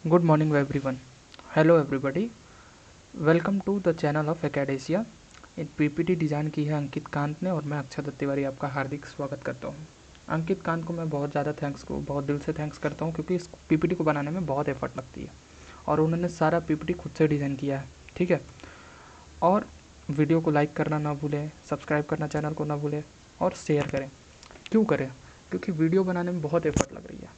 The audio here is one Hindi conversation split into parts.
Good morning everyone. Hello everybody. Welcome to the channel of Acadesia. एक पीपीटी डिज़ाइन की है अंकित कांत ने और मैं अक्षत तिवारी आपका हार्दिक स्वागत करता हूँ। अंकित कांत को मैं बहुत दिल से थैंक्स करता हूँ क्योंकि इस पीपीटी को बनाने में बहुत एफर्ट लगती है और उन्होंने सारा पीपीटी खुद से डिज़ाइन किया है। ठीक है, और वीडियो को लाइक करना ना भूलें, सब्सक्राइब करना चैनल को ना भूलें और शेयर करें। क्यों करें? क्योंकि वीडियो बनाने में बहुत एफर्ट लग रही है,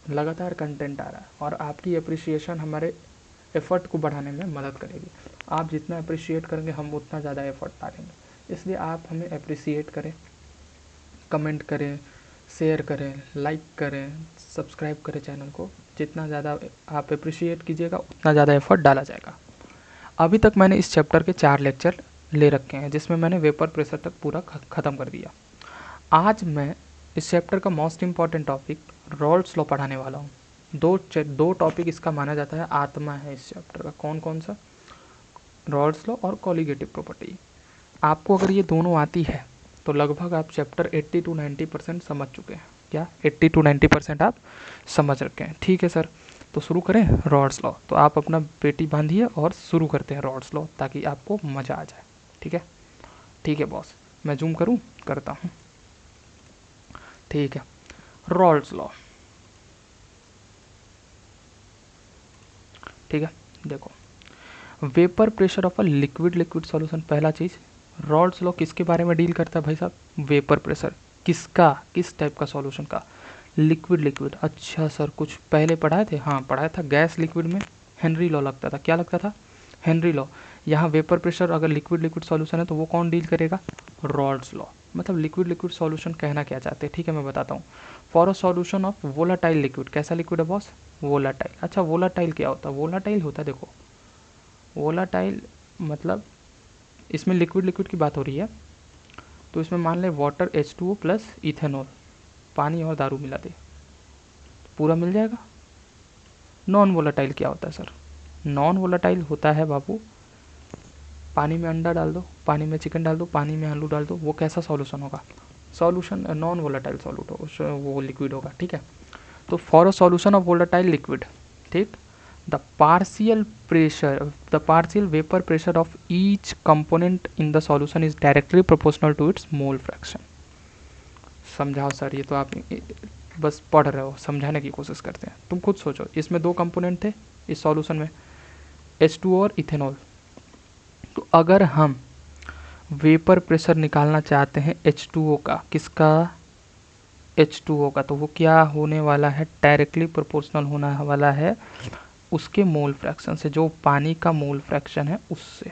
लगातार कंटेंट आ रहा है और आपकी अप्रिसिएशन हमारे एफ़र्ट को बढ़ाने में मदद करेगी। आप जितना अप्रिशिएट करेंगे हम उतना ज़्यादा एफ़र्ट डालेंगे, इसलिए आप हमें अप्रिशिएट करें, कमेंट करें, शेयर करें, लाइक करें, सब्सक्राइब करें चैनल को। जितना ज़्यादा आप अप्रिशिएट कीजिएगा उतना ज़्यादा एफ़र्ट डाला जाएगा। अभी तक मैंने इस चैप्टर के 4 लेक्चर ले रखे हैं जिसमें मैंने वेपर प्रेशर तक पूरा ख़त्म कर दिया। आज मैं इस चैप्टर का most important topic Rawls law पढ़ाने वाला हूँ। दो टॉपिक इसका माना जाता है आत्मा है इस चैप्टर का। कौन कौन सा? रॉल्स लॉ और कॉलिगेटिव प्रॉपर्टी। आपको अगर ये दोनों आती है तो लगभग आप चैप्टर 80 to 90% समझ चुके हैं। क्या 80 to 90% आप समझ रखे हैं? ठीक है सर, तो शुरू करें रॉल्स लॉ। तो आप अपना पेटी बांधिए और शुरू करते हैं रॉल्स लॉ ताकि आपको मज़ा आ जाए। ठीक है, ठीक है बॉस, मैं जूम करूँ? करता हूँ। ठीक है, रॉल्स लॉ। ठीक है, देखो, vapour pressure of a liquid solution. पहला चीज़, रॉल्स लॉ किसके बारे में डील करता है भाई साहब? Vapour pressure. किसका? किस टाइप का सॉल्यूशन का? लिक्विड। अच्छा सर, कुछ पहले पढ़ाए थे? हाँ पढ़ाया था। गैस लिक्विड में हेनरी लॉ लगता था। क्या लगता था? Henry law. यहाँ वेपर प्रेशर अगर लिक्विड सॉल्यूशन है तो वो कौन डील करेगा? Rawls law. मतलब लिक्विड सॉल्यूशन कहना क्या चाहते हैं? ठीक है, मैं बताता हूँ। For a solution of volatile liquid. कैसा लिक्विड है बॉस? वोलाटाइल। अच्छा, वोलाटाइल क्या होता है? वोलाटाइल होता है, देखो, वोलाटाइल मतलब इसमें लिक्विड की बात हो रही है तो इसमें मान लें वाटर H2O प्लस इथेनॉल, पानी और दारू मिला दे, पूरा मिल जाएगा। नॉन वोलाटाइल क्या होता है सर? नॉन वोलाटाइल होता है बाबू, पानी में अंडा डाल दो, पानी में चिकन डाल दो, पानी में आलू डाल दो, वो कैसा सॉल्यूशन होगा? सॉल्यूशन नॉन वोलाटाइल सॉल्यूट वो लिक्विड होगा। ठीक है, तो for a solution of volatile liquid, ठीक, the partial vapor pressure of each component in the solution is directly proportional to its mole fraction। समझाओ सर, ये तो आप बस पढ़ रहे हो, समझाने की कोशिश करते हैं। तुम खुद सोचो, इसमें दो कंपोनेंट थे इस सॉल्यूशन में, H2O और इथेनॉल। तो अगर हम वेपर प्रेशर निकालना चाहते हैं H2O का, किसका? H2O का, तो वो क्या होने वाला है? डायरेक्टली प्रोपोर्शनल होने वाला है उसके मोल फ्रैक्शन से, जो पानी का मोल फ्रैक्शन है उससे।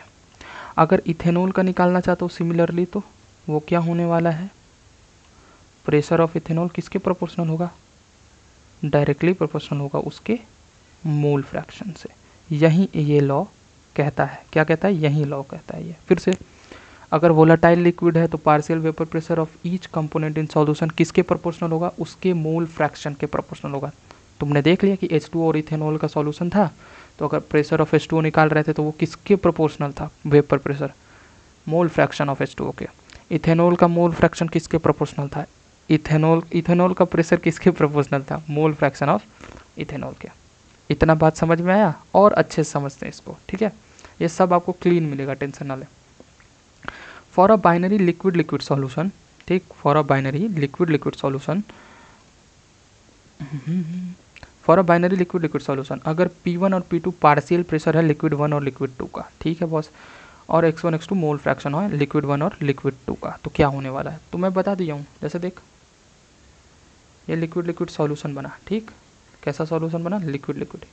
अगर इथेनॉल का निकालना चाहते हो सिमिलरली, तो वो क्या होने वाला है? प्रेशर ऑफ इथेनॉल किसके प्रोपोर्शनल होगा? डायरेक्टली प्रोपोर्शनल होगा उसके मोल फ्रैक्शन से। यही ये लॉ कहता है। क्या कहता है? यही लॉ कहता है ये। फिर से, अगर वोलाटाइल लिक्विड है तो partial vapour pressure of each component in solution किसके प्रोपोर्शनल होगा? उसके मोल फ्रैक्शन के प्रोपोर्शनल होगा। तुमने देख लिया कि H2O और इथेनॉल का सॉल्यूशन था, तो अगर प्रेशर ऑफ H2O निकाल रहे थे तो वो किसके प्रोपोर्शनल था? Vapour pressure, mole fraction of H2O के। इथेनॉल का मोल फ्रैक्शन किसके प्रोपोर्शनल था? इथेनॉल का प्रेशर किसके प्रोपोर्शनल था? मोल फ्रैक्शन ऑफ इथेनॉल के। इतना बात समझ में आया? और अच्छे से समझते हैं इसको। ठीक है, ये सब आपको क्लीन मिलेगा, टेंशन ना ले। For a binary liquid solution, ठीक, for a binary liquid solution, for a binary liquid solution, अगर P1 और P2 पार्शियल प्रेशर है लिक्विड 1 और लिक्विड 2 का, ठीक है बॉस, और x1 x2 मोल फ्रैक्शन है लिक्विड 1 और लिक्विड 2 का, तो क्या होने वाला है? तो मैं बता दिया हूँ। जैसे देख, ये लिक्विड सॉल्यूशन बना, ठीक, कैसा सॉल्यूशन बना? लिक्विड।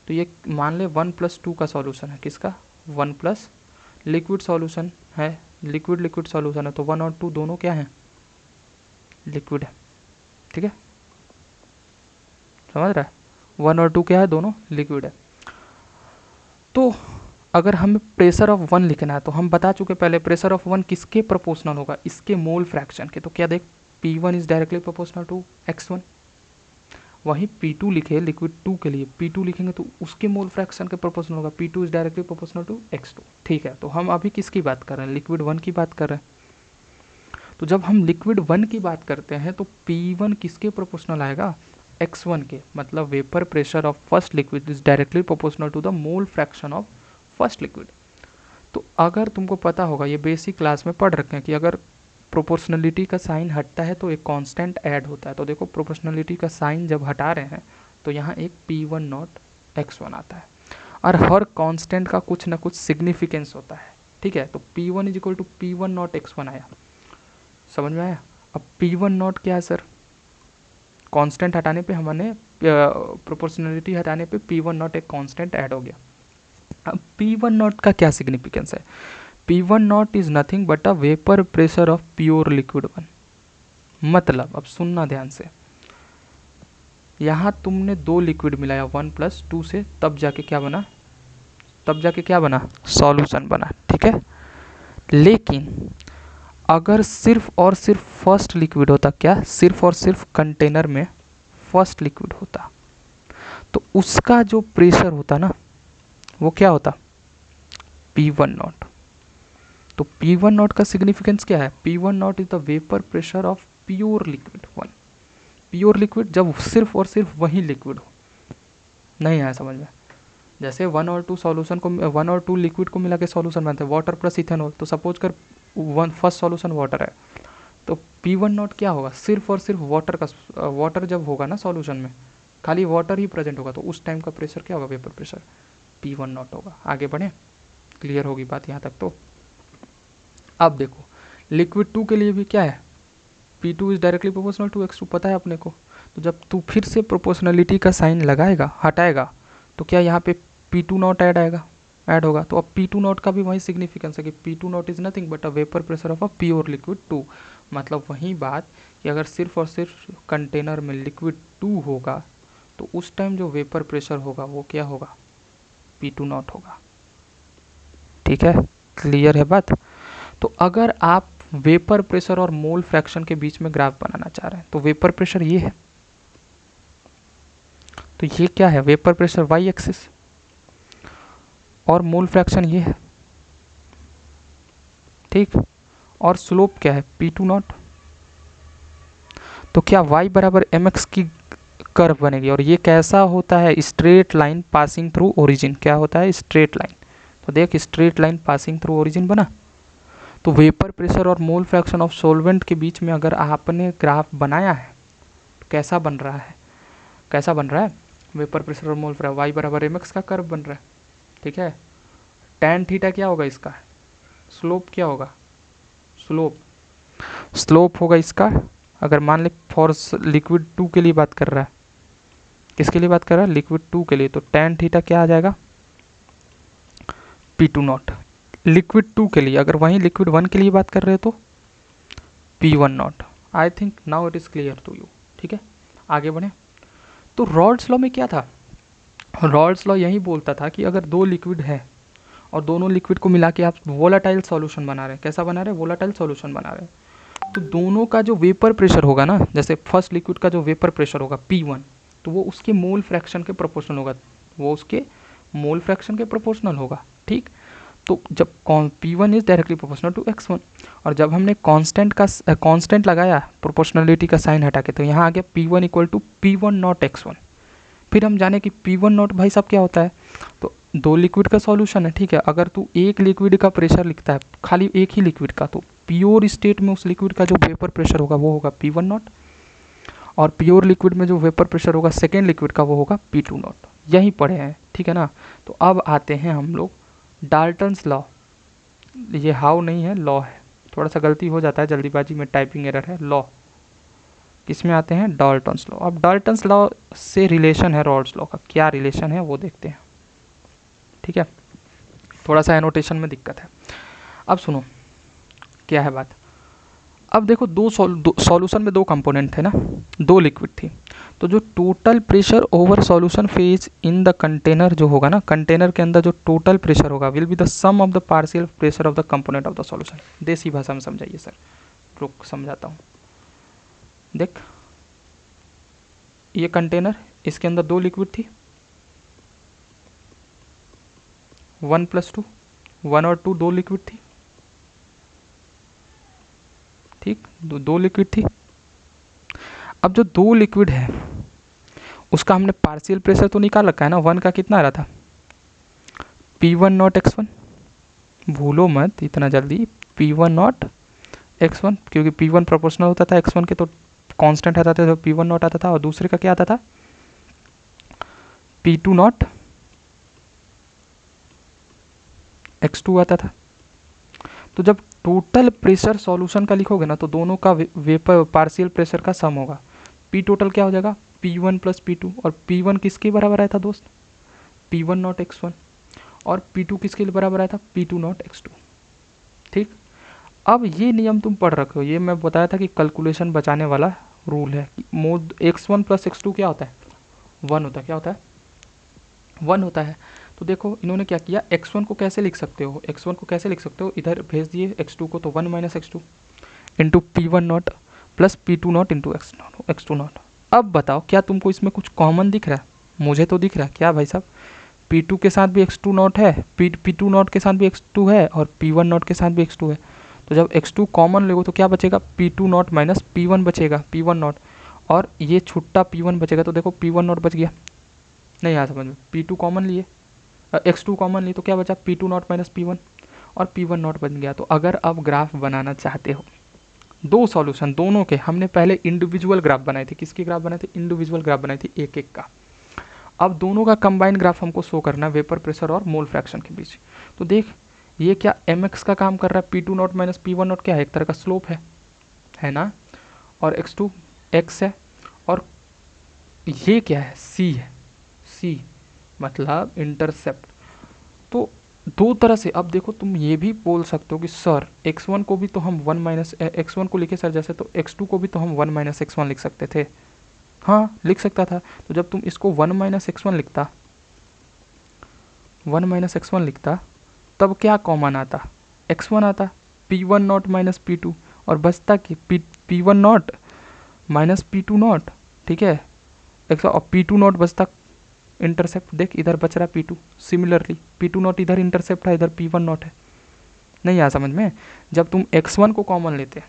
तो ये मान ले 1+2 का सॉल्यूशन है। किसका? 1+ लिक्विड सॉल्यूशन है, लिक्विड सॉल्यूशन है, तो 1 और 2 दोनों क्या है? लिक्विड है। ठीक है, समझ रहा है? 1 और 2 क्या है? दोनों लिक्विड है। तो अगर हमें प्रेशर ऑफ 1 लिखना है तो हम बता चुके पहले, प्रेशर ऑफ 1 किसके प्रोपोर्शनल होगा? इसके मोल फ्रैक्शन के। तो क्या देख, P1 is directly proportional to x1। वहीं P2 लिखे लिक्विड 2 के लिए, P2 लिखेंगे तो उसके मोल फ्रैक्शन के प्रोपोर्शनल होगा, P2 is directly proportional to x2। ठीक है, तो हम अभी किसकी बात कर रहे हैं? लिक्विड 1 की बात कर रहे हैं। तो जब हम लिक्विड 1 की बात करते हैं तो P1 किसके प्रोपोर्शनल आएगा? x1 के, मतलब vapour pressure of first liquid is directly proportional to the mole fraction of first liquid. तो अगर तुमको पता होगा, ये बेसिक क्लास में पढ़ रखे हैं कि अगर प्रोपोर्शनलिटी का साइन हटता है तो एक कांस्टेंट ऐड होता है। तो देखो प्रोपोर्शनलिटी का साइन जब हटा रहे हैं तो यहाँ एक P1 नॉट x1 आता है, और हर कांस्टेंट का कुछ ना कुछ सिग्निफिकेंस होता है, ठीक है। तो P1 is equal to P1 not x1 आया, समझ में आया। अब P1 नॉट क्या है सर, कांस्टेंट हटाने पे हमने प्रोपोर्शनलिटी हटाने पे P1 नॉट एक कांस्टेंट ऐड हो गया। अब P1 नॉट का क्या सिग्निफिकेंस है, P1 not is nothing but a vapour pressure of pure liquid 1। मतलब अब सुनना ध्यान से, यहाँ तुमने दो लिक्विड मिलाया 1+2 से, तब जाके क्या बना, सॉल्यूशन बना, ठीक है। लेकिन अगर सिर्फ और सिर्फ फर्स्ट लिक्विड होता, क्या सिर्फ और सिर्फ कंटेनर में फर्स्ट लिक्विड होता, तो उसका जो प्रेशर होता ना वो क्या होता, P1 नॉट। तो P1 नॉट का सिग्निफिकेंस क्या है, P1 not is the vapour pressure of pure liquid 1। Pure liquid जब सिर्फ और सिर्फ वही लिक्विड हो, नहीं आया समझ में। जैसे 1 और 2 सॉल्यूशन को, 1 और 2 लिक्विड को मिला के सॉल्यूशन बनते हैं, वाटर प्लस इथेनॉल। तो सपोज कर फर्स्ट सॉल्यूशन वाटर है, तो P1 नॉट क्या होगा, सिर्फ और सिर्फ वाटर का, वाटर जब होगा ना सॉल्यूशन में, खाली वाटर ही प्रेजेंट होगा, तो उस टाइम का प्रेशर क्या होगा, वेपर प्रेशर P1 नॉट होगा। आगे बढ़े, क्लियर होगी बात यहाँ तक। तो अब देखो लिक्विड 2 के लिए भी क्या है, P2 is directly proportional to x2, पता है अपने को। तो जब तू फिर से प्रोपोर्शनलिटी का साइन लगाएगा, हटाएगा, तो क्या यहाँ पे P2 नॉट ऐड होगा। तो अब P2 नॉट का भी वही सिग्निफिकेंस है कि P2 not is nothing but a vapour pressure of a pure liquid 2। मतलब वही बात कि अगर सिर्फ और सिर्फ कंटेनर में लिक्विड 2 होगा तो उस टाइम जो वेपर प्रेशर होगा वो क्या होगा, P2 नॉट होगा, ठीक है। क्लियर है बात। तो अगर आप वेपर प्रेशर और मोल फ्रैक्शन के बीच में ग्राफ बनाना चाह रहे हैं, तो वेपर प्रेशर ये है, तो ये क्या है, वेपर प्रेशर y एक्सिस, और मोल फ्रैक्शन ये है, ठीक। और स्लोप क्या है, P2 नॉट। तो क्या y बराबर mx की कर्व बनेगी, और ये कैसा होता है, straight line passing through origin. क्या होता है, स्ट्रेट लाइन। तो देख straight line passing through origin बना। तो वेपर प्रेशर और मोल फ्रैक्शन ऑफ सॉल्वेंट के बीच में अगर आपने ग्राफ बनाया है तो कैसा बन रहा है, वेपर प्रेशर और मोल फ्रैक्शन y बराबर mx का कर्व बन रहा है, ठीक है। tan थीटा क्या होगा इसका, स्लोप क्या होगा, स्लोप होगा इसका। अगर मान ले फॉर लिक्विड 2 के लिए बात कर रहा है, किसके लिए बात कर रहा है, लिक्विड 2 के लिए, तो tan थीटा क्या आ जाएगा, P2 नॉट। लिक्विड 2 के लिए, अगर वहीं लिक्विड 1 के लिए बात कर रहे हो तो P1 nought. I think now it is clear to you, ठीक है। आगे बढ़े। तो रॉल्स लॉ में क्या था, रॉल्स लॉ यही बोलता था कि अगर दो लिक्विड है और दोनों लिक्विड को मिला के आप वोलाटाइल सॉल्यूशन बना रहे हैं, कैसा बना रहे हैं, वोलाटाइल सॉल्यूशन बना रहे हैं, तो दोनों का जो वेपर प्रेशर होगा ना, जैसे फर्स्ट लिक्विड का जो वेपर प्रेशर होगा P1, तो वो उसके मोल फ्रैक्शन के प्रोपोर्शनल होगा, ठीक। तो जब P1 is directly proportional to x1, और जब हमने कांस्टेंट लगाया प्रोपोर्शनलिटी का साइन हटा के, तो यहाँ आ गया P1 equal to P1 not x1। फिर हम जाने कि P1 नॉट भाई साहब क्या होता है, तो दो लिक्विड का सॉल्यूशन है, ठीक है। अगर तू एक लिक्विड का प्रेशर लिखता है, खाली एक ही लिक्विड का, तो प्योर स्टेट में उस लिक्विड का जो वेपर प्रेशर होगा वो होगा P1 नॉट, और प्योर लिक्विड में जो वेपर प्रेशर होगा सेकेंड लिक्विड का वो होगा P2 नॉट। यही पढ़े हैं, ठीक है ना। तो अब आते हैं हम लोग डाल्टन्स लॉ। ये हाउ नहीं है, लॉ है, थोड़ा सा गलती हो जाता है जल्दीबाजी में, टाइपिंग एरर है। लॉ किसमें आते हैं, डाल्टन्स लॉ। अब डाल्टन्स लॉ से रिलेशन है रॉल्स लॉ का, क्या रिलेशन है वो देखते हैं, ठीक है। थोड़ा सा एनोटेशन में दिक्कत है। अब सुनो क्या है बात। अब देखो दो सॉल्यूशन में दो कंपोनेंट थे ना, दो लिक्विड थी, तो जो total pressure over solution phase in the container जो होगा ना, कंटेनर के अंदर जो टोटल प्रेशर होगा will be the sum of the partial pressure of the component of the solution. देसी भाषा में समझाइए सर, रुक समझाता हूँ। देख ये कंटेनर, इसके अंदर दो लिक्विड थी, 1+2, 1 और 2 दो लिक्विड थी, ठीक, दो लिक्विड थी। अब जो दो लिक्विड है उसका हमने पार्शियल प्रेशर तो निकाल रखा है ना, 1 का कितना आ रहा था, P1 नॉट x1, भूलो मत इतना जल्दी, P1 नॉट x1, क्योंकि P1 प्रोपोर्शनल होता था x1 के, तो कांस्टेंट आता था, तो P1 नॉट आता था, और दूसरे का क्या आता था, P2 नॉट x2 आता था। तो जब टोटल प्रेशर सॉल्यूशन का लिखोगे ना, तो दोनों का वेपर पार्शियल प्रेशर का सम होगा। P टोटल क्या हो जाएगा, P1 प्लस P2, और P1 किसके बराबर आया था दोस्त, P1 नॉट x1, और P2 किसके बराबर आया था, P2 नॉट x2। ठीक, अब ये नियम तुम पढ़ रखे हो, ये मैं बताया था कि कैलकुलेशन बचाने वाला रूल है। मोड x1 प्लस x2 क्या होता है, 1 होता है, क्या होता है, 1 होता है। तो देखो इन्होंने क्या किया, x1 को कैसे लिख सकते हो, x1 को कैसे लिख सकते हो, इधर भेज दिए x2 को, तो 1 minus x two into P1 not plus P2 not into x2 not. अब बताओ क्या तुमको इसमें कुछ कॉमन दिख रहा है, मुझे तो दिख रहा है, क्या भाई साहब, P2 के साथ भी x2 नॉट है, P2 नॉट के साथ भी x2 है, और P1 नॉट के साथ भी x2 है। तो जब x2 कॉमन लोगे तो क्या बचेगा, P2 नॉट माइनस P1 बचेगा, P1 नॉट, और ये छुट्टा P1 बचेगा, तो देखो P1 नॉट बच गया, नहीं आया समझ में, P2 कॉमन लिए, x2 कॉमन लिए, तो क्या बचा, P2 नॉट माइनस P1, और P1 नॉट बन गया। तो अगर अब ग्राफ बनाना चाहते हो, दो सॉल्यूशन दोनों के, हमने पहले इंडिविजुअल ग्राफ बनाए थे, किसकी ग्राफ बनाए थे, इंडिविजुअल ग्राफ बनाई थी एक एक का। अब दोनों का कंबाइंड ग्राफ हमको शो करना है वेपर प्रेशर और मोल फ्रैक्शन के बीच। तो देख ये क्या mx का काम कर रहा है, P2 not minus P1 not क्या है, एक तरह का स्लोप है ना, और x2 x है, और ये क्या है, c है, c मतलब इंटरसेप्ट। तो दो तरह से, अब देखो तुम ये भी बोल सकते हो कि सर x1 को भी तो हम 1 माइनस x1 को लिखे सर जैसे, तो x2 को भी तो हम 1 माइनस x1 लिख सकते थे, हाँ लिख सकता था। तो जब तुम इसको 1 माइनस x1 लिखता, 1 माइनस x1 लिखता, तब क्या कॉमन आता, x1 आता, P1 नॉट माइनस P2, और बचता कि P1 not minus P2 not, ठीक है, और P2 नॉट बचता इंटरसेप्ट, देख इधर बच रहा P2, सिमिलरली P2 नॉट इधर इंटरसेप्ट है, इधर P1 नॉट है, नहीं आया समझ में। जब तुम x1 को कॉमन लेते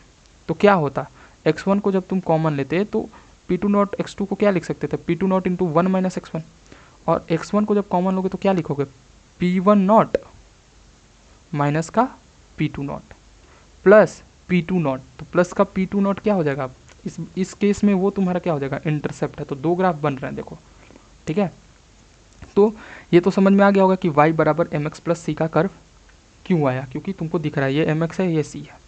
तो क्या होता, x1 को जब तुम कॉमन लेते तो P2 नॉट x2 को क्या लिख सकते थे, P2 not into 1 minus x1, और x1 को जब कॉमन लोगे तो क्या लिखोगे, P1 नॉट माइनस का P2 not plus P2 not, तो प्लस का P2 नॉट क्या हो जाएगा, इस केस में वो तुम्हारा क्या हो जाएगा, इंटरसेप्ट है। तो दो ग्राफ बन रहे हैं देखो, ठीक है। तो ये तो समझ में आ गया होगा कि y बराबर mx प्लस सी का कर्व क्यों आया, क्योंकि तुमको दिख रहा है ये mx है ये c है।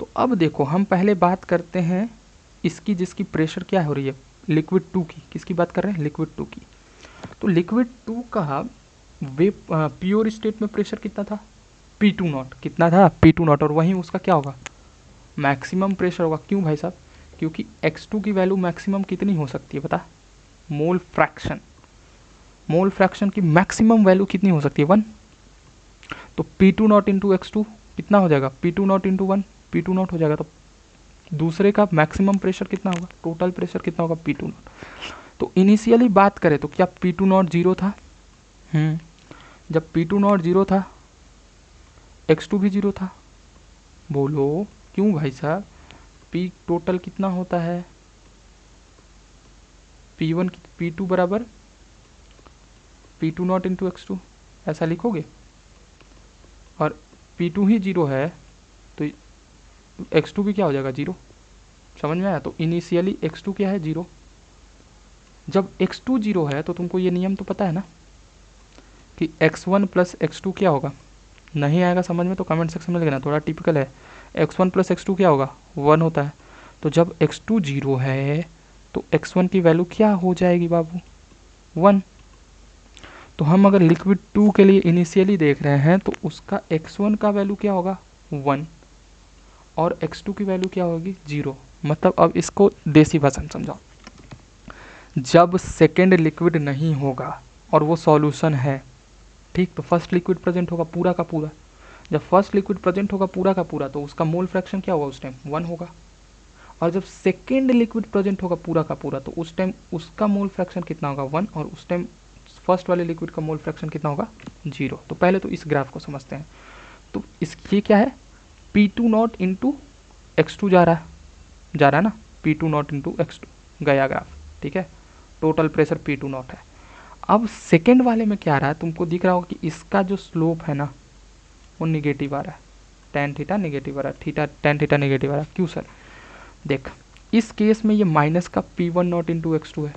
तो अब देखो हम पहले बात करते हैं इसकी, जिसकी प्रेशर क्या हो रही है, लिक्विड 2 की, किसकी बात कर रहे हैं, लिक्विड 2 की। तो लिक्विड 2 का वे प्योर स्टेट में प्रेशर कितना था, P2 नॉट, कितना था P2 नॉट, और वहीं उसका क्या होगा, मैक्सिमम प्रेशर होगा। क्यों भाई साहब, क्योंकि x2 की वैल्यू मैक्सिमम कितनी हो सकती है पता, मोल फ्रैक्शन, मोल फ्रैक्शन की मैक्सिमम वैल्यू कितनी हो सकती है, 1। तो P2 नॉट इंटू x2 कितना हो जाएगा, P2 not into 1, P2 not हो जाएगा। तो दूसरे का मैक्सिमम प्रेशर कितना होगा, टोटल प्रेशर कितना होगा, P2 नॉट। तो इनिशियली बात करें तो क्या P2 नॉट जीरो था, जब P2 नॉट जीरो था x2 भी जीरो था, बोलो क्यों भाई साहब, P टोटल कितना होता है, P1 P2 बराबर P2 नॉट इंटू x2, ऐसा लिखोगे, और P2 ही जीरो है तो x2 भी क्या हो जाएगा, जीरो, समझ में आया। तो इनिशियली x2 क्या है, जीरो। जब x2 जीरो है तो तुमको ये नियम तो पता है ना कि x1 प्लस x2 क्या होगा, नहीं आएगा समझ में तो कमेंट सेक्शन में लिखना, थोड़ा टिपिकल है। x1 प्लस x2 क्या होगा, 1 होता है। तो जब x2 जीरो है तो x1 की वैल्यू क्या हो जाएगी बाबू, 1। तो हम अगर लिक्विड 2 के लिए इनिशियली देख रहे हैं तो उसका x1 का वैल्यू क्या होगा, 1, और x2 की वैल्यू क्या होगी, 0। मतलब अब इसको देसी भाषा में समझाओ, जब सेकेंड लिक्विड नहीं होगा और वो सॉल्यूशन है, ठीक, तो फर्स्ट लिक्विड प्रेजेंट होगा पूरा का पूरा। जब फर्स्ट लिक्विड प्रेजेंट होगा पूरा का पूरा तो उसका मोल फ्रैक्शन क्या होगा उस टाइम, 1 होगा। और जब सेकेंड लिक्विड प्रेजेंट होगा पूरा का पूरा तो उस टाइम उसका मोल फ्रैक्शन कितना होगा, 1, और उस टाइम फर्स्ट वाले लिक्विड का मोल फ्रैक्शन कितना होगा, 0। तो पहले तो इस ग्राफ को समझते हैं। तो ये क्या है, P2 नॉट इंटू x2 जा रहा है ना, P2 नॉट इंटू x2 गया ग्राफ, ठीक है। टोटल प्रेशर P2 नॉट है। अब सेकेंड वाले में क्या आ रहा है, तुमको दिख रहा होगा कि इसका जो स्लोप है ना वो निगेटिव आ रहा है, tan थीटा निगेटिव आ रहा है, tan थीटा निगेटिव आ रहा है। क्यों सर? देख, इस केस में ये माइनस का P1 नॉट इंटू x2 है,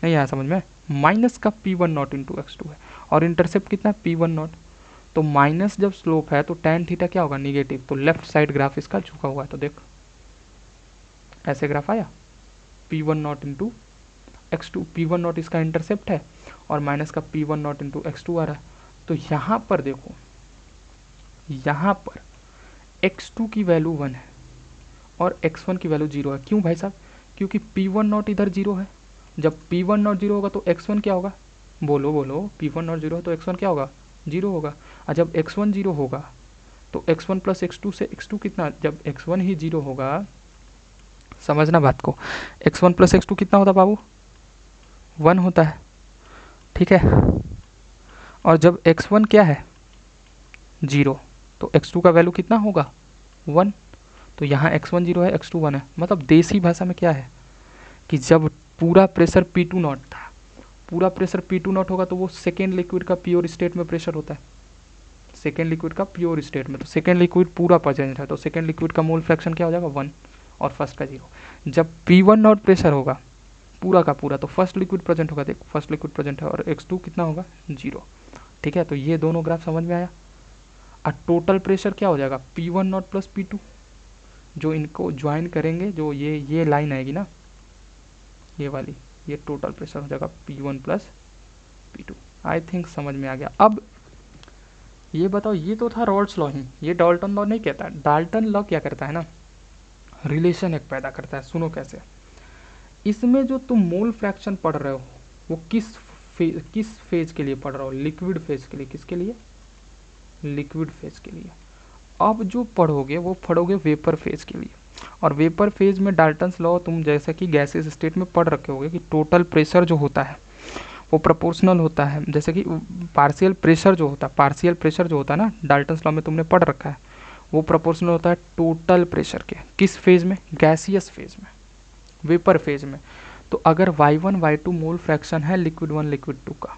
नहीं आया समझ में? माइनस का P1 नॉट इंटू x2 है और इंटरसेप्ट कितना P1 नॉट, तो माइनस जब स्लोप है तो tan थीटा क्या होगा, निगेटिव, तो लेफ्ट साइड ग्राफ इसका झुका हुआ है। तो देख ऐसे ग्राफ आया, P1 not into x2, P1 not इसका इंटरसेप्ट है और माइनस का P1 नॉट इंटू x2 आ रहा है। तो यहाँ पर देखो, यहाँ पर x2 की वैल्यू 1 है और x1 की वैल्यू 0 है। क्यों भाई साहब? क्योंकि P1 नॉट इधर 0 है। जब P1 नॉट 0 होगा तो x1 क्या होगा, बोलो बोलो, P1 नॉट 0 है तो x1 क्या होगा, 0 होगा। और जब x1 0 होगा तो x1 प्लस x2 से x2 कितना, जब x1 ही 0 होगा, समझना बात को, x1 प्लस x2 कितना होता बाबू, 1 होता है, ठीक है। और जब x1 क्या है, 0, तो x2 का वैल्यू कितना होगा, 1। तो यहाँ x1 0 है, x2 1 है। मतलब देसी भाषा में क्या है कि जब पूरा प्रेशर P2 नॉट था, पूरा प्रेशर P2 नॉट होगा तो वो सेकेंड लिक्विड का प्योर स्टेट में प्रेशर होता है, सेकेंड लिक्विड का प्योर स्टेट में। तो सेकेंड लिक्विड पूरा प्रेजेंट है तो सेकेंड लिक्विड का मोल फ्रैक्शन क्या हो जाएगा, 1 और फर्स्ट का 0। जब P1 नॉट प्रेशर होगा पूरा का पूरा तो फर्स्ट लिक्विड प्रेजेंट होगा, देख फर्स्ट लिक्विड प्रेजेंट है और x2 कितना होगा, 0, ठीक है। तो ये दोनों ग्राफ समझ में आया। और टोटल प्रेशर क्या हो जाएगा, P1 नॉट प्लस P2, जो इनको ज्वाइन करेंगे, जो ये लाइन आएगी ना, ये वाली, ये टोटल प्रेशर हो जाएगा P1 plus P2। I think समझ में आ गया। अब ये बताओ, ये तो था रॉल्स लॉ ही, ये डाल्टन लॉ नहीं कहता। डाल्टन लॉ क्या करता है ना, रिलेशन एक पैदा करता है। सुनो कैसे, इसमें जो तुम मोल फ्रैक्शन पढ़ रहे हो वो किस फेज के लिए पढ़ रहे हो, लिक्विड फेज के लिए। किसके लिए, लिक्विड फेज के लिए। अब जो पढ़ोगे वो पढ़ोगे वेपर फेज के लिए। और वेपर फेज में डाल्टन्स लॉ तुम जैसा कि गैसेस स्टेट में पढ़ रखे होगे कि टोटल प्रेशर जो होता है वो प्रोपोर्शनल होता है, जैसे कि पार्शियल प्रेशर जो होता है ना, डाल्टन्स लॉ में तुमने पढ़ रखा है, वो प्रोपोर्शनल होता है टोटल प्रेशर के। किस फेज में, गैसियस फेज में, वेपर फेज में। तो अगर y1 y2 मोल फ्रैक्शन है लिक्विड 1 लिक्विड 2 का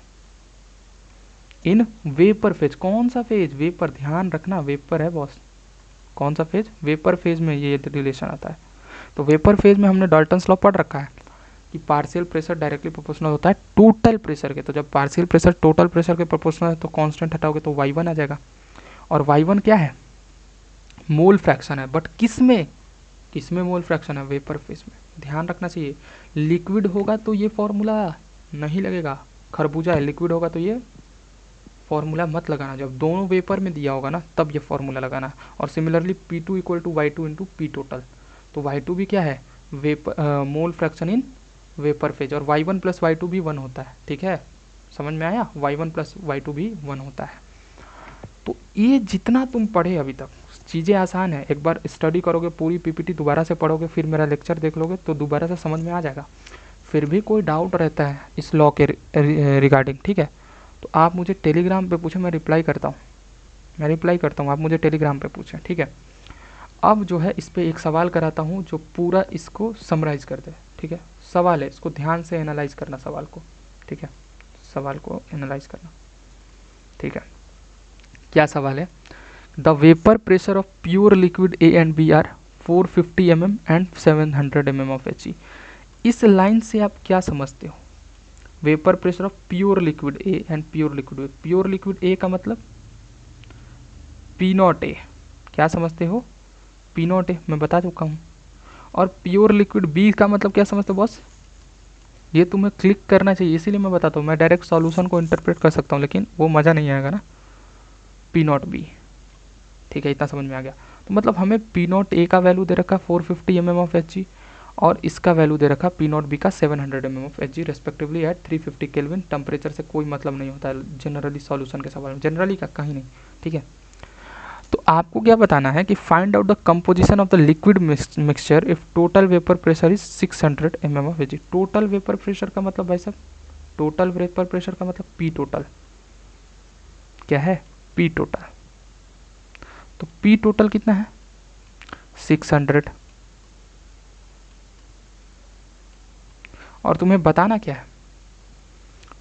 इन वेपर फेज, कौन सा फेज, वेपर, ध्यान रखना वेपर है बॉस, कौन सा फेज, वेपर फेज में ये रिलेशन आता है। तो वेपर फेज में हमने डाल्टन्स लॉ पढ़ रखा है कि पार्शियल प्रेशर डायरेक्टली प्रोपोर्शनल होता है टोटल प्रेशर के। तो जब पार्शियल प्रेशर टोटल प्रेशर के प्रोपोर्शनल है तो कांस्टेंट हटाओगे तो y1 आ जाएगा। और y1 क्या है, मोल फ्रैक्शन है, बट किसमें मोल फ्रैक्शन है, वेपर फेज में। ध्यान रखना चाहिए, लिक्विड होगा तो ये फॉर्मूला नहीं लगेगा, खरबूजा है, लिक्विड होगा तो ये फॉर्मूला मत लगाना। जब दोनों वेपर में दिया होगा ना तब ये फॉर्मूला लगाना। और similarly P2 equal to y2 into P total, तो y2 भी क्या है, vapour mole fraction in vapour phase. और y1 प्लस y2 भी 1 होता है, ठीक है, समझ में आया, y1 प्लस y2 भी 1 होता है। तो ये जितना तुम पढ़े अभी तक चीज़ें आसान है, एक बार स्टडी करोगे, पूरी पीपीटी दोबारा से पढ़ोगे, फिर मेरा लेक्चर देख लोगे तो दोबारा से समझ में आ जाएगा। फिर भी कोई डाउट रहता है इस लॉ के रिगार्डिंग, ठीक है, तो आप मुझे टेलीग्राम पे पूछें, मैं रिप्लाई करता हूँ, आप मुझे टेलीग्राम पे पूछें, ठीक है। अब जो है इस पर एक सवाल कराता हूँ जो पूरा इसको समराइज कर दे, ठीक है। सवाल है, इसको ध्यान से एनालाइज करना सवाल को, ठीक है, सवाल को एनालाइज करना, ठीक है। क्या सवाल है, the vapour pressure of pure liquid A and B are 450 mm and 700 mm of He। इस लाइन से आप क्या समझते हो, vapour pressure of pure liquid A and pure liquid B। Pure liquid A का मतलब P0 A, क्या समझते हो, P0 A मैं बता चुका हूँ। और प्योर लिक्विड B का मतलब क्या समझते हो बॉस, ये तुम्हें क्लिक करना चाहिए, इसीलिए मैं बताता हूँ। मैं डायरेक्ट सॉल्यूशन को इंटरप्रेट कर सकता हूँ लेकिन वो मज़ा नहीं आएगा ना, P0 B, ठीक है, इतना समझ में आ गया। तो मतलब हमें P0 A का वैल्यू दे रखा 450 mm ऑफ Hg और इसका वैल्यू दे रखा P0 B का 700 mm of Hg respectively at 350 kelvin. Temperature से कोई मतलब नहीं होता है जनरली सॉल्यूशन के सवाल में, जनरली का कहीं नहीं, ठीक है। तो आपको क्या बताना है कि find out the composition of the liquid mixture if total vapour pressure is 600 mm of Hg। Total vapour pressure का मतलब भाई साहब, टोटल वेपर प्रेशर का मतलब P टोटल क्या है, P टोटल। तो P टोटल कितना है, 600, और तुम्हें बताना क्या है,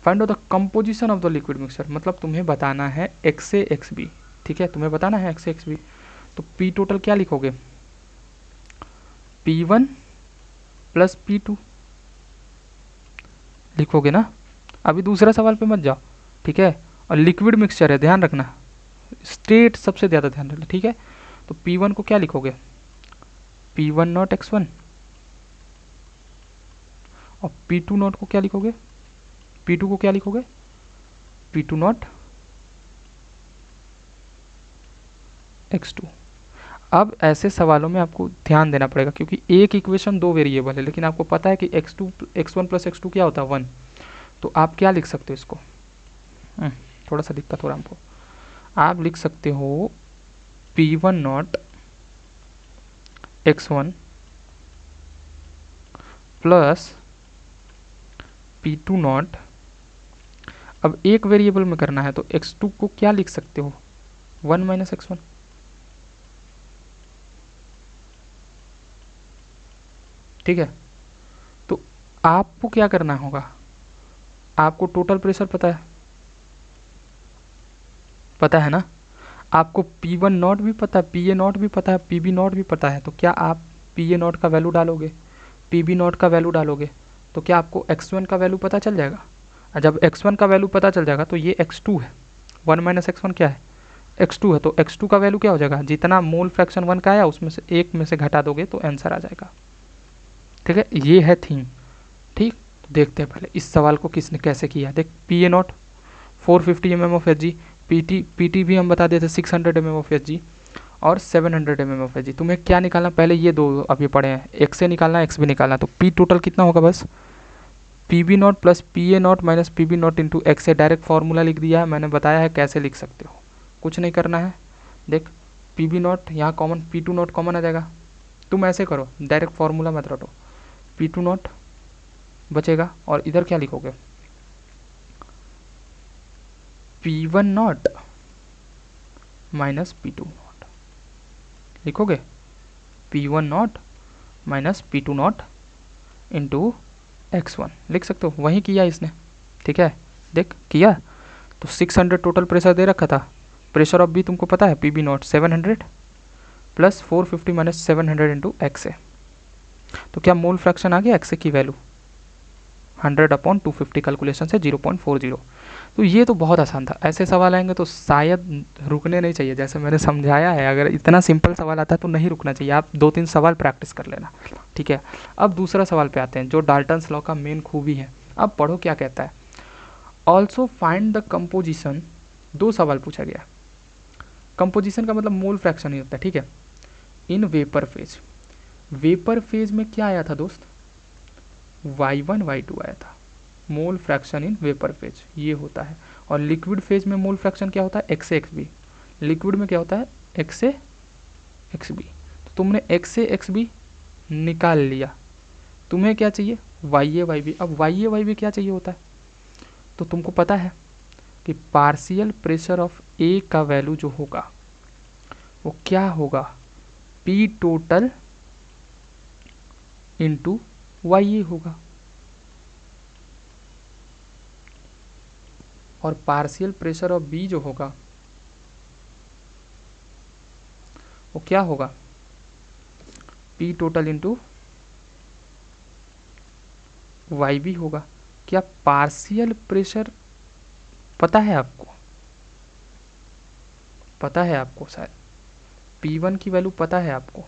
find out the composition of the liquid mixture, मतलब तुम्हें बताना है एक्स ए एक्स बी, ठीक है, तुम्हें बताना है एक्स ए एक्स बी। तो पी टोटल क्या लिखोगे, P1 प्लस P2 लिखोगे ना। अभी दूसरा सवाल पे मत जाओ, ठीक है, और लिक्विड मिक्सचर है, ध्यान रखना, स्टेट सबसे ज़्यादा ध्यान रखना, ठीक है। तो P1 को क्या लिखोगे, P1 नॉट x1, और P2 नॉट को क्या लिखोगे, P2 को क्या लिखोगे, P2 नॉट x2। अब ऐसे सवालों में आपको ध्यान देना पड़ेगा, क्योंकि एक इक्वेशन दो वेरिएबल है, लेकिन आपको पता है कि x1 प्लस x2 क्या होता है 1, तो आप क्या लिख सकते हो इसको, थोड़ा सा दिक्कत हो रहा है हमको, आप लिख सकते हो P1 not x1 plus P2 not, अब एक वेरिएबल में करना है तो x2 को क्या लिख सकते हो, 1 माइनस x1, ठीक है। तो आपको क्या करना होगा, आपको टोटल प्रेशर पता है ना, आपको P1 नॉट भी पता है, PA नॉट भी पता है, PB नॉट भी पता है, तो क्या आप PA नॉट का वैल्यू डालोगे, PB नॉट का वैल्यू डालोगे, तो क्या आपको x1 का वैल्यू पता चल जाएगा। और जब x1 का वैल्यू पता चल जाएगा तो ये x2 है, 1 माइनस x1 क्या है, x2 है, तो x2 का वैल्यू क्या हो जाएगा, जितना मोल फ्रैक्शन 1 का आया उसमें से एक में से घटा दोगे तो आंसर आ जाएगा, ठीक है। ये है थीम, ठीक। तो देखते हैं पहले इस सवाल को किसने कैसे किया, देख PA not 450 mm of Hg, PT भी हम बता देते 600 mm ऑफ Hg और 700 mm ऑफ Hg। तुम्हें क्या निकालना, पहले ये दो अभी पढ़े हैं, x से निकालना x भी निकालना, तो P टोटल कितना होगा, बस PB not plus PA not minus PB nought into x से डायरेक्ट फार्मूला लिख दिया है, मैंने बताया है कैसे लिख सकते हो, कुछ नहीं करना है। देख PB नॉट यहाँ कॉमन, P2 नॉट कॉमन आ जाएगा, तुम ऐसे करो डायरेक्ट फार्मूला मत रटो, P2 नॉट बचेगा और इधर क्या लिखोगे, P1 not minus P2 not लिखोगे, P1 not minus P2 not into x1 लिख सकते हो, वही किया इसने, ठीक है, देख किया। तो 600 टोटल प्रेशर दे रखा था, प्रेशर ऑफ बी तुमको पता है PB not 700 plus 450 minus 700 into x है, तो क्या मोल फ्रैक्शन आ गया एक्स की वैल्यू 100/250 कैलकुलेशन से 0.40। तो ये तो बहुत आसान था, ऐसे सवाल आएंगे तो शायद रुकने नहीं चाहिए, जैसे मैंने समझाया है, अगर इतना सिंपल सवाल आता है तो नहीं रुकना चाहिए, आप 2-3 सवाल प्रैक्टिस कर लेना, ठीक है। अब दूसरा सवाल पे आते हैं, जो डाल्टन्स लॉ का मेन खूबी है। अब पढ़ो क्या कहता है, ऑल्सो फाइंड द कंपोजिशन, दो सवाल पूछा गया, कंपोजिशन का मतलब मोल फ्रैक्शन ही होता है, ठीक है, इन वेपर फेज। वेपर फेज में क्या आया था दोस्त, y1 y2 आया था, मोल फ्रैक्शन इन वेपर फेज ये होता है। और लिक्विड फेज में मोल फ्रैक्शन क्या होता है, एक्स ए एक्स बी, लिक्विड में क्या होता है एक्स ए एक्स बी। तो तुमने एक्स ए एक्स बी निकाल लिया, तुम्हें क्या चाहिए वाई ए वाई बी। अब वाई ए वाई बी क्या चाहिए होता है, तो तुमको पता है कि पार्शियल प्रेशर ऑफ ए का वैल्यू जो होगा वो क्या होगा, पी टोटल इंटू वाई ए होगा, और पार्शियल प्रेशर ऑफ बी जो होगा वो क्या होगा, P total into Y B होगा। क्या पार्शियल प्रेशर पता है आपको, पता है आपको शायद, P1 की वैल्यू पता है आपको,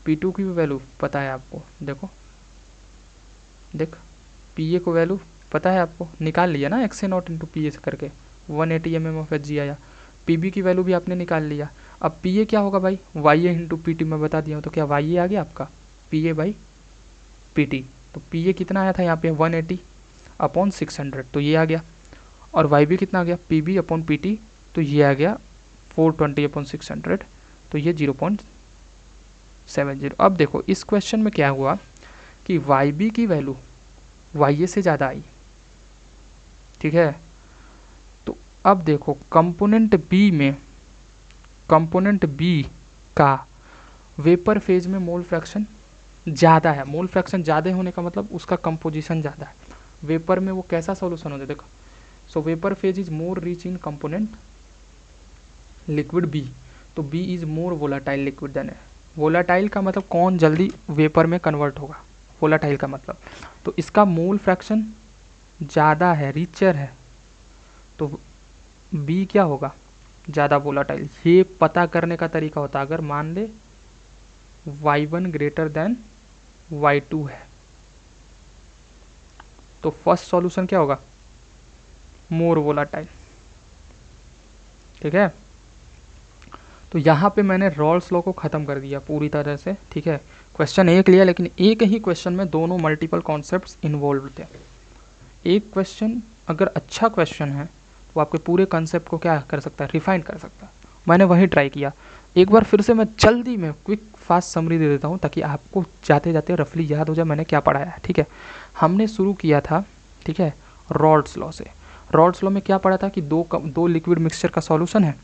P2 की भी वैल्यू पता है आपको, देखो देख PA को वैल्यू पता है आपको, निकाल लिया ना x A not into PA से करके 180 mm ऑफ Hg आया, PB की वैल्यू भी आपने निकाल लिया। अब PA क्या होगा भाई, YA इंटू PT मैं बता दिया हूँ, तो क्या YA आ गया आपका PA बाई PT, तो PA कितना आया था यहाँ पे 180 अपॉन 600, तो ये आ गया, और YB कितना आ गया PB अपॉन PT, तो ये आ गया 420 अपॉन 600, तो ये 0.70। अब देखो इस क्वेश्चन में क्या हुआ कि YB की वैल्यू YA से ज़्यादा आई, ठीक है। तो अब देखो कंपोनेंट बी का वेपर फेज में मोल फ्रैक्शन ज़्यादा है, मोल फ्रैक्शन ज़्यादा होने का मतलब उसका कंपोजिशन ज़्यादा है। वेपर में वो कैसा सॉल्यूशन होता है देखो, so vapour phase is more rich in component liquid B, तो B is more volatile liquid than है। वोलाटाइल का मतलब कौन जल्दी वेपर में कन्वर्ट होगा, वोलाटाइल का मतलब, तो इसका मोल फ्रैक्शन ज़्यादा है, रिचर है, तो बी क्या होगा, ज़्यादा वोलाटाइल। ये पता करने का तरीका होता है अगर मान ले y1 ग्रेटर देन y2 है, तो फर्स्ट सॉल्यूशन क्या होगा, मोर वोलाटाइल। ठीक है, तो यहाँ पे मैंने रॉल्स लॉ को ख़त्म कर दिया पूरी तरह से। ठीक है, क्वेश्चन एक लिया, लेकिन एक ही क्वेश्चन में दोनों मल्टीपल कॉन्सेप्ट्स इन्वॉल्व थे। एक क्वेश्चन अगर अच्छा क्वेश्चन है तो आपके पूरे कॉन्सेप्ट को क्या कर सकता है, रिफाइन कर सकता है। मैंने वही ट्राई किया। एक बार फिर से मैं जल्दी में क्विक फास्ट समरी दे देता हूँ ताकि आपको जाते जाते रफली याद हो जाए मैंने क्या पढ़ाया है। ठीक है, हमने शुरू किया था, ठीक है, रॉल्स लॉ से। रॉल्स लॉ में क्या पढ़ा था कि दो लिक्विड मिक्सचर का सॉल्यूशन है,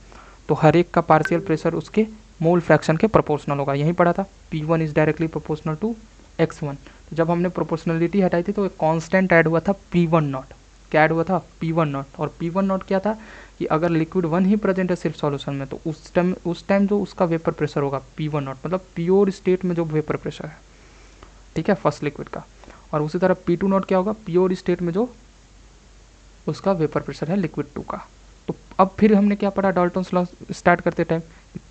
तो हर एक का पार्शियल प्रेशर उसके मोल फ्रैक्शन के प्रोपोर्शनल होगा, यही पढ़ा था। P1 is directly proportional to X1। तो जब हमने प्रोपोर्शनलिटी हटाई थी तो एक कांस्टेंट ऐड हुआ था P1 नॉट। क्या ऐड हुआ था, P1 नॉट। और P1 नॉट क्या था कि अगर लिक्विड 1 ही प्रेजेंट है सिर्फ सॉल्यूशन में, तो उस टाइम जो उसका वेपर प्रेशर होगा P1 नॉट, मतलब प्योर स्टेट में जो वेपर प्रेशर है, ठीक है, फर्स्ट लिक्विड का। और उसी तरह P2 नॉट क्या होगा, प्योर स्टेट में जो उसका वेपर प्रेशर है लिक्विड 2 का। तो अब फिर हमने क्या पढ़ा डाल्टन्स लॉ स्टार्ट करते टाइम,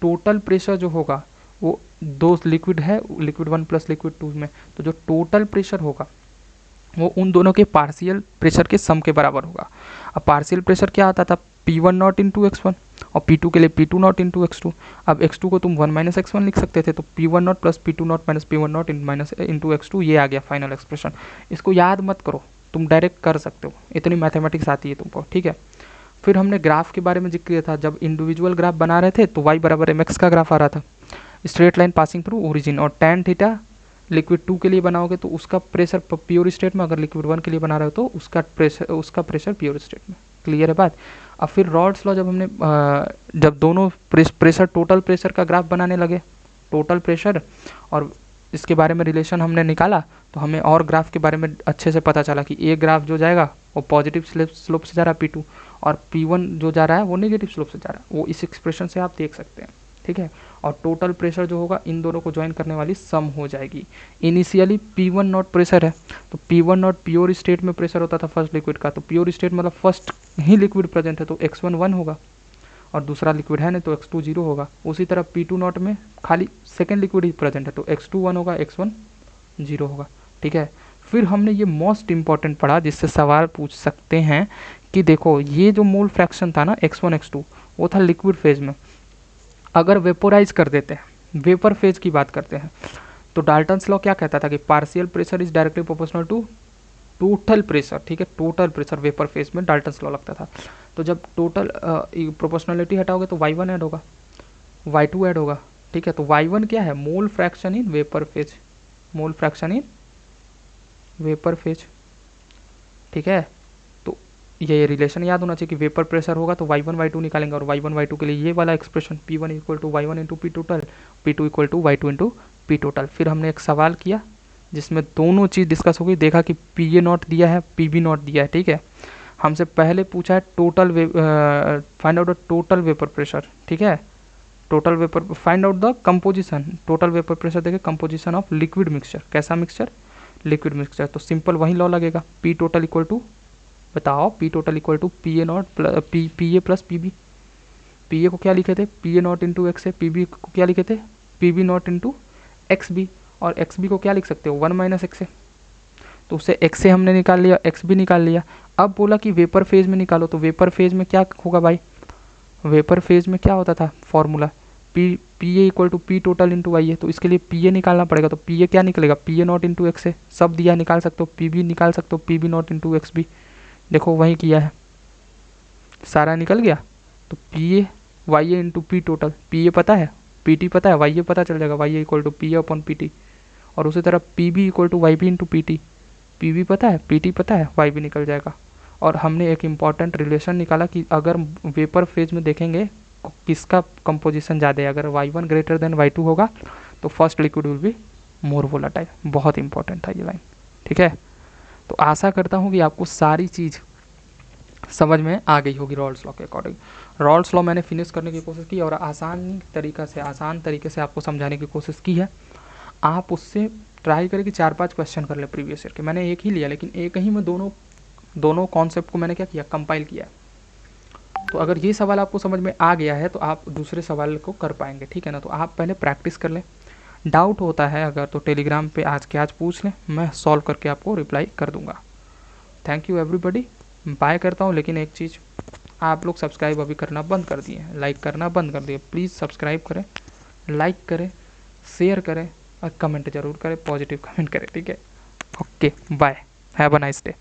टोटल प्रेशर जो होगा वो दो लिक्विड है, लिक्विड 1 प्लस लिक्विड 2 में, तो जो टोटल प्रेशर होगा वो उन दोनों के पार्शियल प्रेशर के सम के बराबर होगा। अब पार्शियल प्रेशर क्या आता था, P1 नॉट इंटू X1, और P2 के लिए P2 नॉट इंटू X2। अब X2 को तुम 1 माइनस X1 लिख सकते थे, तो P1 not plus P2 not minus P1 not minus into X2, ये आ गया फाइनल एक्सप्रेशन। इसको याद मत करो, तुम डायरेक्ट कर सकते हो, इतनी मैथमेटिक्स आती है तुमको। ठीक है, फिर हमने ग्राफ के बारे में जिक्र किया था, जब इंडिविजुअल ग्राफ बना रहे थे तो y बराबर mx का ग्राफ आ रहा था, straight line passing through origin. और tan थीटा लिक्विड 2 के लिए बनाओगे तो उसका प्रेशर प्योर स्टेट में, अगर लिक्विड 1 के लिए बना रहे हो तो उसका प्रेशर प्योर स्टेट में। क्लियर है बात। अब फिर रॉड्स लॉ जब हमने जब दोनों प्रेशर टोटल प्रेशर का ग्राफ बनाने लगे, टोटल प्रेशर और इसके बारे में रिलेशन हमने निकाला, तो हमें और ग्राफ के बारे में अच्छे से पता चला कि एक ग्राफ जो जाएगा वो पॉजिटिव स्लोप से जा रहा है P2, और P1 जो जा रहा है वो नेगेटिव स्लोप से जा रहा है, वो इस एक्सप्रेशन से आप देख सकते हैं। ठीक है, और टोटल प्रेशर जो होगा इन दोनों को ज्वाइन करने वाली सम हो जाएगी। इनिशियली P1 नॉट प्रेशर है, तो P1 नॉट प्योर स्टेट में प्रेशर होता था फर्स्ट लिक्विड का, तो प्योर स्टेट मतलब फर्स्ट ही लिक्विड प्रेजेंट है तो X1 1 होगा, और दूसरा लिक्विड है नहीं तो X2 0 होगा। उसी तरह P2 नॉट में खाली सेकेंड लिक्विड ही प्रेजेंट है तो X2 1 होगा, X1 0 होगा। ठीक है, फिर हमने ये मोस्ट इंपॉर्टेंट पढ़ा जिससे सवाल पूछ सकते हैं कि देखो ये जो मोल फ्रैक्शन था ना X1 X2, वो था लिक्विड फेज में। अगर वेपोराइज कर देते हैं, वेपर फेज की बात करते हैं, तो डाल्टन्स लॉ क्या कहता था कि partial pressure is directly proportional to total pressure. ठीक है, टोटल प्रेशर वेपर फेज में डाल्टन्स लॉ लगता था। तो जब टोटल प्रोपोर्शनलिटी हटाओगे तो y1 ऐड होगा, y2 ऐड होगा। ठीक है, तो y1 क्या है, मोल fraction in vapour phase, mole fraction in vapour phase. ठीक है, तो ये रिलेशन याद होना चाहिए कि वेपर प्रेशर होगा तो y1 y2 निकालेंगे, और y1 y2 के लिए ये वाला expression P1 equal to y1 into P total, P2 equal to y2 into P total. फिर हमने एक सवाल किया जिसमें दोनों चीज़ डिस्कस हो गई, देखा कि PA नॉट दिया है, PB नॉट दिया है। ठीक है, हमसे पहले पूछा है total find out the total vapour pressure. ठीक है, total vapour find out the composition, total vapour pressure देखे कंपोजिशन ऑफ लिक्विड मिक्सचर, कैसा मिक्सचर, लिक्विड मिक्सचर। तो सिंपल वही लॉ लगेगा, P टोटल इक्वल टू, बताओ, P total equal to PA nought PA plus PB। PA को क्या लिखे थे, PA नॉट इंटू एक्स है, PB को क्या लिखे थे, PB नॉट इंटू XB, और XB को क्या लिख सकते हो, 1 माइनस एक्स है, तो उससे एक्स से हमने निकाल लिया, एक्स भी निकाल लिया। अब बोला कि वेपर फेज में निकालो, तो वेपर फेज में क्या होगा भाई, वेपर फेज में क्या होता था formula, PA equal to P total into Y है, तो इसके लिए PA निकालना पड़ेगा। तो PA क्या निकलेगा, PA नॉट इंटू एक्स है, सब दिया निकाल सकते हो, PB निकाल सकते हो, PB नॉट इंटू एक्स भी, देखो वही किया है, सारा निकल गया। तो PA वाई ए इंटू पी टोटल, PA पता है, PT पता है, वाई ए पता चल जाएगा, Y A equal to PA upon PT। और उसी तरह PB equal to Y B into PT, PB पता है, PT पता है, वाई भी निकल जाएगा। और हमने एक इम्पॉर्टेंट रिलेशन निकाला कि अगर वेपर फेज में देखेंगे किसका कंपोजिशन ज़्यादा है, अगर y1 ग्रेटर देन y2 होगा तो first liquid will be more volatile. बहुत इंपॉर्टेंट था ये लाइन, ठीक है। तो आशा करता हूँ कि आपको सारी चीज़ समझ में आ गई होगी रॉल्स लॉ के अकॉर्डिंग। रॉल्स लॉ मैंने फिनिश करने की कोशिश की और आसान तरीके से आपको समझाने की कोशिश की है। आप उससे ट्राई करें कि 4-5 क्वेश्चन कर ले प्रीवियस ईयर के। मैंने एक ही लिया, लेकिन एक ही में दोनों कॉन्सेप्ट को मैंने क्या किया, कंपाइल किया। तो अगर ये सवाल आपको समझ में आ गया है तो आप दूसरे सवाल को कर पाएंगे, ठीक है ना। तो आप पहले प्रैक्टिस कर लें। डाउट होता है अगर तो टेलीग्राम पे आज के आज पूछ लें, मैं सॉल्व करके आपको रिप्लाई कर दूंगा। थैंक यू एवरीबॉडी, बाय करता हूँ। लेकिन एक चीज़, आप लोग सब्सक्राइब अभी करना बंद कर दिए हैं, लाइक करना बंद कर दिए। प्लीज़ सब्सक्राइब करें, लाइक करें, शेयर करें और कमेंट ज़रूर करें, पॉजिटिव कमेंट करें, ठीक है। Okay bye, have a nice day.